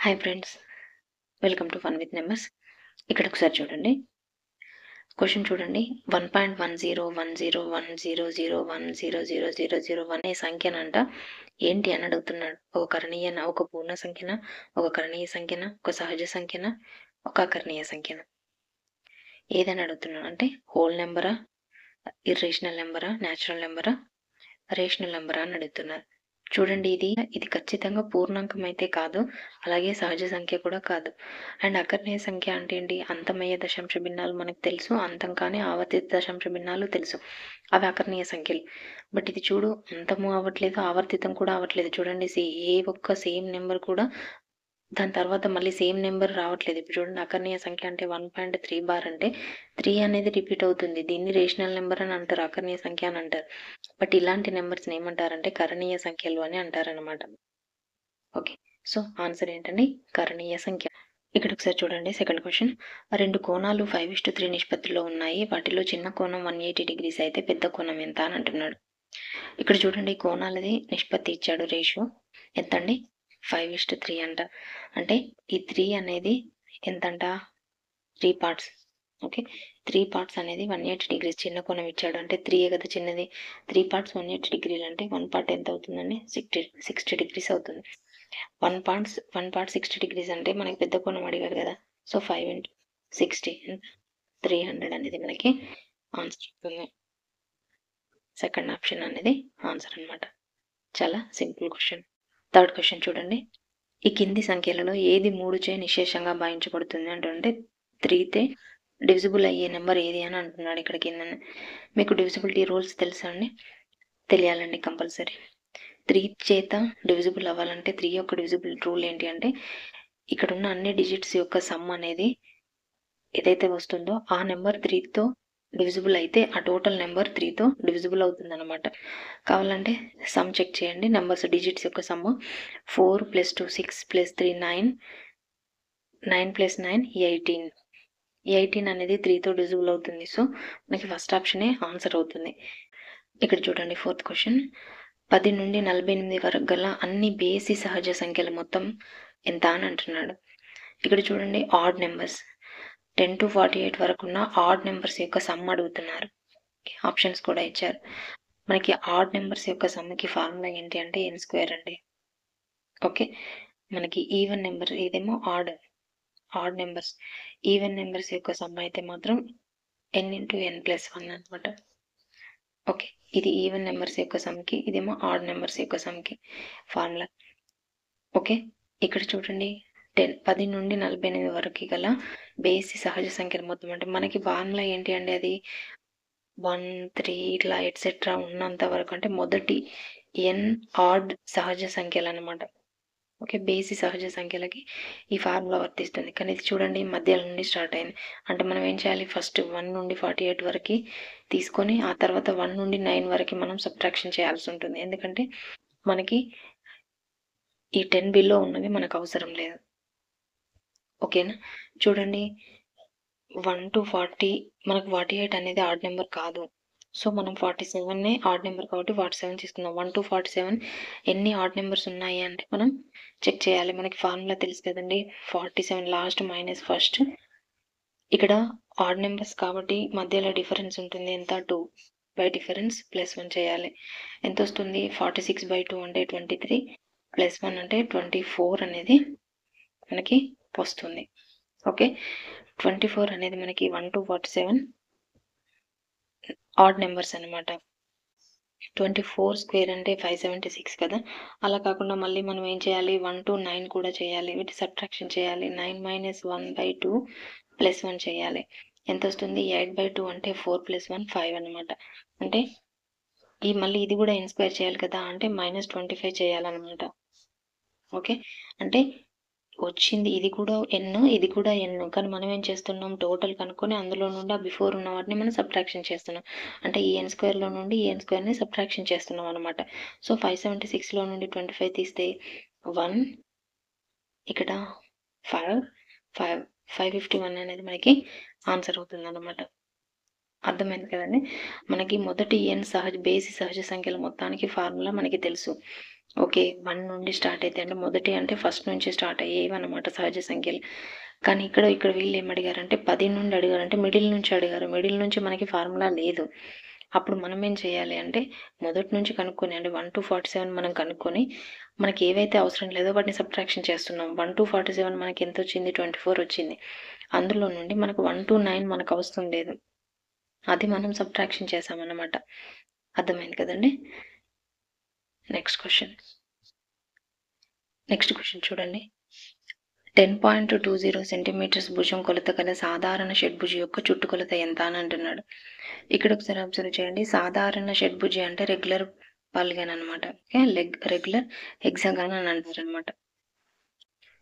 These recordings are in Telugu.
Hi friends, welcome to fun with numbers. ఇక్కడ ఒకసారి చూడండి. క్వశ్చన్ చూడండి. 1.1010100010001000 అనే సంఖ్యనంట ఏంటి అని అడుగుతున్నాడు. ఒక పూర్ణ సంఖ్యన, ఒక కరణీయ సంఖ్యన, ఒక సహజ సంఖ్యన, ఒక అకరణీయ సంఖ్యన, ఏదని అడుగుతున్నాడు. అంటే హోల్ నెంబరా, ఇర్రేషనల్ నెంబరా, న్యాచురల్ నెంబరా, రేషనల్ నెంబరా అని అడుగుతున్నారు. చూడండి, ఇది ఖచ్చితంగా పూర్ణాంకం అయితే కాదు, అలాగే సహజ సంఖ్య కూడా కాదు. అండ్ అకర్ణీయ సంఖ్య అంటే ఏంటి? అంతమయ్యే దశాంశ భిన్నాలు మనకు తెలుసు, అంతం కానీ ఆవర్తిత దశాంశ భిన్నాలు తెలుసు, అవి అకర్ణీయ సంఖ్యలు. బట్ ఇది చూడు, అంతము అవ్వట్లేదు, ఆవర్తితం కూడా అవ్వట్లేదు. చూడండి, ఏ ఒక్క సేమ్ నెంబర్ కూడా దాని తర్వాత మళ్ళీ సేమ్ నెంబర్ రావట్లేదు. ఇప్పుడు చూడండి, అకర్ణీయ సంఖ్య అంటే 1.3 బార్ అంటే 3 అనేది రిపీట్ అవుతుంది. దీన్ని రేషనల్ నెంబర్ అని అంటారు, అకర్ణీయ సంఖ్య అని అంటారు. బట్ ఇలాంటి నెంబర్స్ని ఏమంటారంటే కరణీయ సంఖ్యలు అని అంటారనమాట. ఓకే, సో ఆన్సర్ ఏంటండి? కరణీయ సంఖ్య. ఇక్కడ ఒకసారి చూడండి. Second question. 2 కోణాలు 5:3 నిష్పత్తిలో ఉన్నాయి. వాటిలో చిన్న కోణం 180 డిగ్రీస్ అయితే పెద్ద కోణం ఎంత అని అంటున్నాడు. ఇక్కడ చూడండి, కోణాలది నిష్పత్తి ఇచ్చాడు, రేషియో ఎంత అండి? 5:3 అంట. అంటే ఈ 3 అనేది ఎంతంట? 3 పార్ట్స్. ఓకే, 3 పార్ట్స్ అనేది 180 డిగ్రీస్. చిన్న కోణం ఇచ్చాడు అంటే 3 కదా చిన్నది. 3 పార్ట్స్ 180 డిగ్రీలు అంటే 1 పార్ట్ ఎంత అవుతుందండి? 60 డిగ్రీస్ అవుతుంది. 1 పార్ట్ 60 డిగ్రీస్ అంటే మనకి పెద్ద కోణం అడిగారు కదా. సో 5 into 60 300 అనేది మనకి ఆన్సర్ అవుతుంది. సెకండ్ ఆప్షన్ అనేది ఆన్సర్ అనమాట. చాలా సింపుల్ క్వశ్చన్. థర్డ్ క్వశ్చన్ చూడండి. ఈ కింది సంఖ్యలలో ఏది 3చే నిశేషంగా భావించబడుతుంది అంటే 3తే డివిజిబుల్ అయ్యే నెంబర్ ఏది అని అంటున్నాడు. ఇక్కడ కింద మీకు డివిజిబిలిటీ రూల్స్ తెలుసా అండి? తెలియాలండి కంపల్సరీ. 3 చేత డివిజిబుల్ అవ్వాలంటే 3 యొక్క డివిజిబుల్ రూల్ ఏంటి అంటే, ఇక్కడ ఉన్న అన్ని డిజిట్స్ యొక్క సమ్ అనేది ఏదైతే వస్తుందో ఆ నెంబర్ 3తో డివిజిబుల్ అయితే ఆ టోటల్ నెంబర్ 3తో డివిజిబుల్ అవుతుంది అనమాట. కావాలంటే సమ్ చెక్ చేయండి. నెంబర్స్ డిజిట్స్ యొక్క సమ్ 4 + 2 6 + 3 9 9 + 9 18. 18 అనేది 3తో డివిజిబుల్ అవుతుంది. సో మనకి ఫస్ట్ ఆప్షనే ఆన్సర్ అవుతుంది. ఇక్కడ చూడండి, ఫోర్త్ క్వశ్చన్. 10 నుండి 48 వరకు గల అన్ని బేసి సహజ సంఖ్యల మొత్తం ఎంత అని అంటున్నాడు. ఇక్కడ చూడండి, ఆడ్ నెంబర్స్ 10 to 48 వరకు ఉన్న ఆడ్ నెంబర్స్ యొక్క సమ్ అడుగుతున్నారు. ఆప్షన్స్ కూడా ఇచ్చారు. మనకి ఆడ్ నెంబర్స్ యొక్క సమ్కి ఫార్ములా ఏంటి అంటే n² అండి. ఓకే, మనకి ఈవెన్ నెంబర్ ఇదేమో ఆడ్ నెంబర్స్. ఈవెన్ నెంబర్స్ యొక్క సమ్ అయితే మాత్రం n into n+1 అనమాట. ఓకే, ఇది ఈవెన్ నెంబర్స్ యొక్క సమ్కి, ఇదేమో ఆడ్ నెంబర్స్ యొక్క సమ్కి ఫార్ములా. ఓకే, ఇక్కడ చూడండి, 10 నుండి 48 వరకు గల బేసి సహజ సంఖ్యలు మొత్తం అంటే మనకి ఫార్ములా ఏంటి అంటే అది 1 3 ఇట్లా ఎట్సెట్రా ఉన్నంత వరకు అంటే మొదటి n ఆడ్ సహజ సంఖ్యలు అనమాట. ఓకే, బేసి సహజ సంఖ్యలకి ఈ ఫార్ములా వర్తిస్తుంది. కానీ ఇది చూడండి, మధ్యలో నుండి స్టార్ట్ అయింది. అంటే మనం ఏం చేయాలి? ఫస్ట్ 1 నుండి 48 వరకు తీసుకొని ఆ తర్వాత 1 నుండి 9 వరకు మనం సబ్ట్రాక్షన్ చేయాల్సి ఉంటుంది. ఎందుకంటే మనకి ఈ 10 బిలో ఉన్నవి మనకు అవసరం లేదు. ఓకేనా? చూడండి, 1 to 40 మనకు 48 అనేది ఆడ్ నెంబర్ కాదు. సో మనం 47నే ఆడ్ నెంబర్ కాబట్టి 47 తీసుకుందాం. 1 to 47 ఎన్ని ఆడ్ నెంబర్స్ ఉన్నాయి అంటే మనం చెక్ చేయాలి. మనకి ఫార్ములా తెలుసు కదండి, 47 లాస్ట్ మైనస్ ఫస్ట్. ఇక్కడ ఆడ్ నెంబర్స్ కాబట్టి మధ్యలో డిఫరెన్స్ ఉంటుంది. ఎంత? 2 బై డిఫరెన్స్ +1 చేయాలి. ఎంత వస్తుంది? 46/2 అంటే 23 +1 అంటే 24 అనేది మనకి వస్తుంది. ఓకే, 24 అనేది మనకి 1 to 47 ఆడ్ నెంబర్స్ అనమాట. 24² అంటే 576 కదా. అలా కాకుండా మళ్ళీ మనం ఏం చేయాలి? 1 to 9 కూడా చేయాలి. వీటి సబ్ట్రాక్షన్ చేయాలి. 9 - 1/2 +1 చేయాలి. ఎంత వస్తుంది? 8/2 అంటే 4 + 1 5 అనమాట. అంటే మళ్ళీ ఇది కూడా n² చేయాలి కదా, అంటే -25 చేయాలన్నమాట. ఓకే, అంటే వచ్చింది ఇది కూడా n, ఇది కూడా n. కానీ మనం ఏం చేస్తున్నాం? టోటల్ కనుక్కొని అందులో నుండి ఆ బిఫోర్ ఉన్న వాటిని మనం సబ్ట్రాక్షన్ చేస్తున్నాం. అంటే ఈ n² నుండి ఈ n²ని సబ్ట్రాక్షన్ చేస్తున్నాం అనమాట. సో 576లో నుండి 25 తీస్తే 1, ఇక్కడ 551 అనేది మనకి ఆన్సర్ అవుతుంది అనమాట. అర్థమైంది కదండి. మనకి మొదటి n బేసి సహజ సంఖ్యల మొత్తానికి ఫార్ములా మనకి తెలుసు. ఓకే 1 నుండి స్టార్ట్ అయితే అంటే మొదటి అంటే ఫస్ట్ నుంచి స్టార్ట్ అయ్యేవి అన్నమాట సహజ సంఖ్యలు. కానీ ఇక్కడ వీళ్ళు ఏం అడిగారంటే 10 నుండి అడిగారంటే మిడిల్ నుంచి అడిగారు. మిడిల్ నుంచి మనకి ఫార్ములా లేదు. అప్పుడు మనం ఏం చేయాలి అంటే మొదటి నుంచి కనుక్కొని అంటే 1-47 మనం కనుక్కొని మనకి ఏవైతే అవసరం లేదో వాటిని సబ్ట్రాక్షన్ చేస్తున్నాం. 1-47 మనకి ఎంత వచ్చింది 24 వచ్చింది. అందులో నుండి మనకు 1-9 మనకు అవసరం లేదు. అది మనం సబ్ట్రాక్షన్ చేసామన్నమాట. అర్థమైంది కదండి. నెక్స్ట్ క్వశ్చన్ చూడండి. 10.20 సెంటీమీటర్స్ భుజం కొలత గల సాధారణ షడ్భుజి యొక్క చుట్టుకొలత ఎంత అని అంటున్నాడు. ఇక్కడ ఒకసారి అబ్జర్వ్ చేయండి. సాధారణ షడ్భుజి అంటే రెగ్యులర్ పాలిగాన్ అనమాట. ఓకే రెగ్యులర్ హెక్సాగాన్ అని అంటారు అనమాట.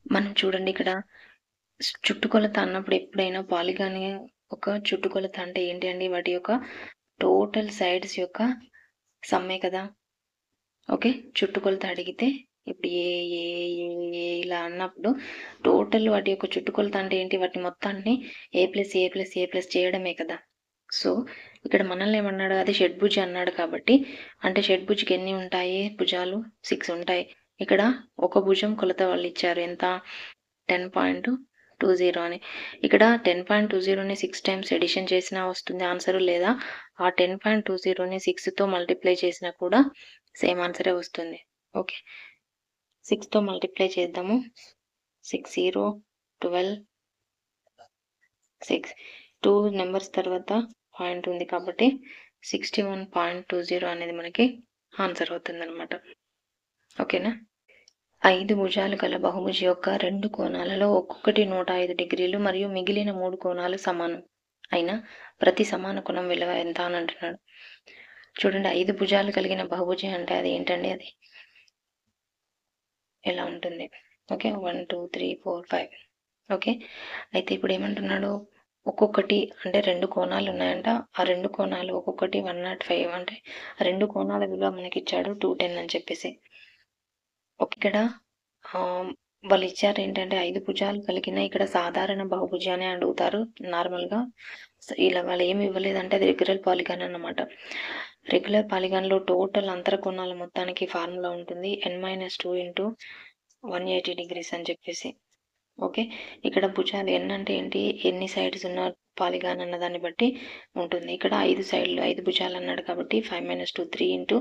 మనం చూడండి ఇక్కడ చుట్టుకొలత అన్నప్పుడు ఎప్పుడైనా పాలిగాన్ ఒక చుట్టుకొలత అంటే ఏంటి అండి, వాటి యొక్క టోటల్ సైడ్స్ యొక్క సమ్మే కదా. ఓకే చుట్టుకొలత అడిగితే ఇప్పుడు ఇలా అన్నప్పుడు టోటల్ వాటి యొక్క చుట్టుకొలత అంటే ఏంటి, వాటిని మొత్తాన్ని ఏ ప్లస్ చేయడమే కదా. సో ఇక్కడ మనల్ని ఏమన్నాడు, అది షడ్భుజి అన్నాడు కాబట్టి అంటే షడ్భుజికి ఎన్ని ఉంటాయి భుజాలు 6 ఉంటాయి. ఇక్కడ ఒక భుజం కొలత వాళ్ళు ఇచ్చారు ఎంత 10.20 అని. ఇక్కడ 10.20ని 6 టైమ్స్ ఎడిషన్ చేసినా వస్తుంది ఆన్సర్, లేదా ఆ 10.20ని 6తో మల్టిప్లై చేసినా కూడా సేమ్ ఆన్సరే వస్తుంది. ఓకే 6తో మల్టిప్లై చేద్దాము. 6 0 12 6 2 నెంబర్స్ తర్వాత పాయింట్ ఉంది కాబట్టి 61.20 అనేది మనకి ఆన్సర్ అవుతుంది అనమాట. ఓకేనా. 5 భుజాలు గల బహుభుజి యొక్క 2 కోణాలలో ఒక్కొక్కటి 105 డిగ్రీలు మరియు మిగిలిన 3 కోణాలు సమానం అయినా ప్రతి సమాన కోణం విలువ ఎంత అని అంటున్నాడు. చూడండి 5 భుజాలు కలిగిన బహుభుజి అంటే అది ఏంటండి, అది ఎలా ఉంటుంది. ఓకే 1 2 3 4 5. ఓకే అయితే ఇప్పుడు ఏమంటున్నాడు, ఒక్కొక్కటి అంటే 2 కోణాలు ఉన్నాయంట. ఆ 2 కోణాలు ఒక్కొక్కటి 105 అంటే 2 కోణాల విలువ మనకి ఇచ్చాడు 210 అని చెప్పేసి. ఇక్కడ వాళ్ళు ఇచ్చారు ఏంటంటే 5 భుజాలు కలిగిన ఇక్కడ సాధారణ బహుభుజి అని అడుగుతారు నార్మల్గా. ఇలా వాళ్ళు ఏమి ఇవ్వలేదంటే అది రెగ్యులర్ పాలిగాన్ అన్నమాట. రెగ్యులర్ పాలిగాన్లో టోటల్ అంతర కోణాల మొత్తానికి ఫార్ములా ఉంటుంది n-2 × 180 డిగ్రీస్ అని చెప్పేసి. ఓకే ఇక్కడ భుజాలు ఎన్ అంటే ఏంటి, ఎన్ని సైడ్స్ ఉన్న పాలిగాన్ అన్న దాన్ని బట్టి ఉంటుంది. ఇక్కడ 5 సైడ్లు 5 భుజాలు అన్నాడు కాబట్టి 5 - 2 3 ×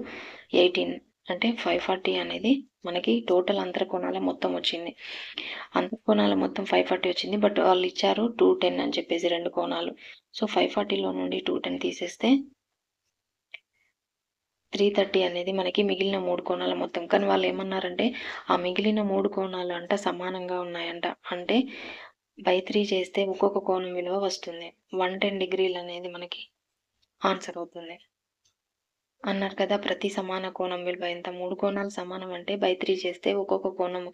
18 అంటే 540 అనేది మనకి టోటల్ అంతర కోణాల మొత్తం వచ్చింది. అంతర కోణాల మొత్తం 540 వచ్చింది. బట్ వాళ్ళు ఇచ్చారు 210 అని చెప్పేసి 2 కోణాలు. సో 540లో నుండి 210 తీసేస్తే 330 అనేది మనకి మిగిలిన 3 కోణాల మొత్తం. కానీ వాళ్ళు ఏమన్నారంటే ఆ మిగిలిన 3 కోణాలు అంట సమానంగా ఉన్నాయంట. అంటే బై 3 చేస్తే ఒక్కొక్క కోణం విలువ వస్తుంది. 110 డిగ్రీలు అనేది మనకి ఆన్సర్ అవుతుంది అన్నారు కదా. ప్రతి సమాన కోణం విలువ ఎంత, 3 కోణాలు సమానం అంటే బై 3 చేస్తే ఒక్కొక్క కోణం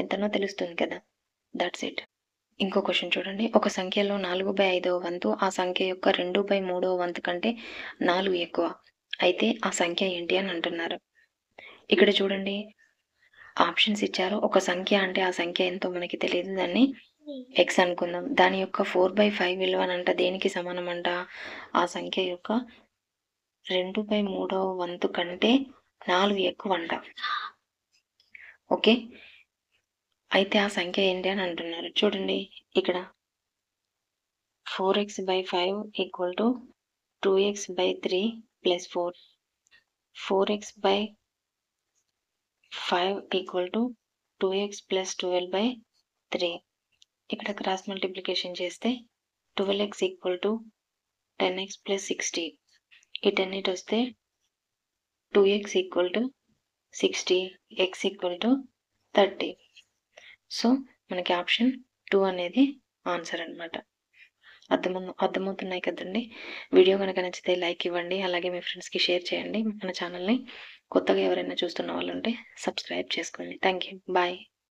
ఎంతనో తెలుస్తుంది కదా. That's it. ఇంకో క్వశ్చన్ చూడండి. ఒక సంఖ్యలో 4/5వ వంతు ఆ సంఖ్య యొక్క 2/3వ వంతు కంటే 4 ఎక్కువ అయితే ఆ సంఖ్య ఏంటి అని అంటున్నారు. ఇక్కడ చూడండి ఆప్షన్స్ ఇచ్చారు. ఒక సంఖ్య అంటే ఆ సంఖ్య ఎంతో మనకి తెలియదు, దాన్ని ఎక్స్ అనుకుందాం. దాని యొక్క 4/5 విలువనంట దేనికి సమానం అంట, ఆ సంఖ్య యొక్క 2/3వ వంతు కంటే 4 ఎక్కువ అంట. ఓకే అయితే ఆ సంఖ్య ఏంటి అని అంటున్నారు. చూడండి ఇక్కడ 4x/5 = 2x/3 + 4. 4x/5 = 2x + 12/3. ఇక్కడ క్రాస్ మల్టిప్లికేషన్ చేస్తే 12x = 10x + 60. ఈ 10 ఇటు వస్తే 2x = 60, x = 30. సో మనకి ఆప్షన్ 2 అనేది ఆన్సర్ అనమాట. అర్థమవుతున్నాయి కదండి. వీడియో కనుక నచ్చితే లైక్ ఇవ్వండి, అలాగే మీ ఫ్రెండ్స్కి షేర్ చేయండి. మన ఛానల్ని కొత్తగా ఎవరైనా చూస్తున్న వాళ్ళు ఉంటే సబ్స్క్రైబ్ చేసుకోండి. Thank you. బాయ్.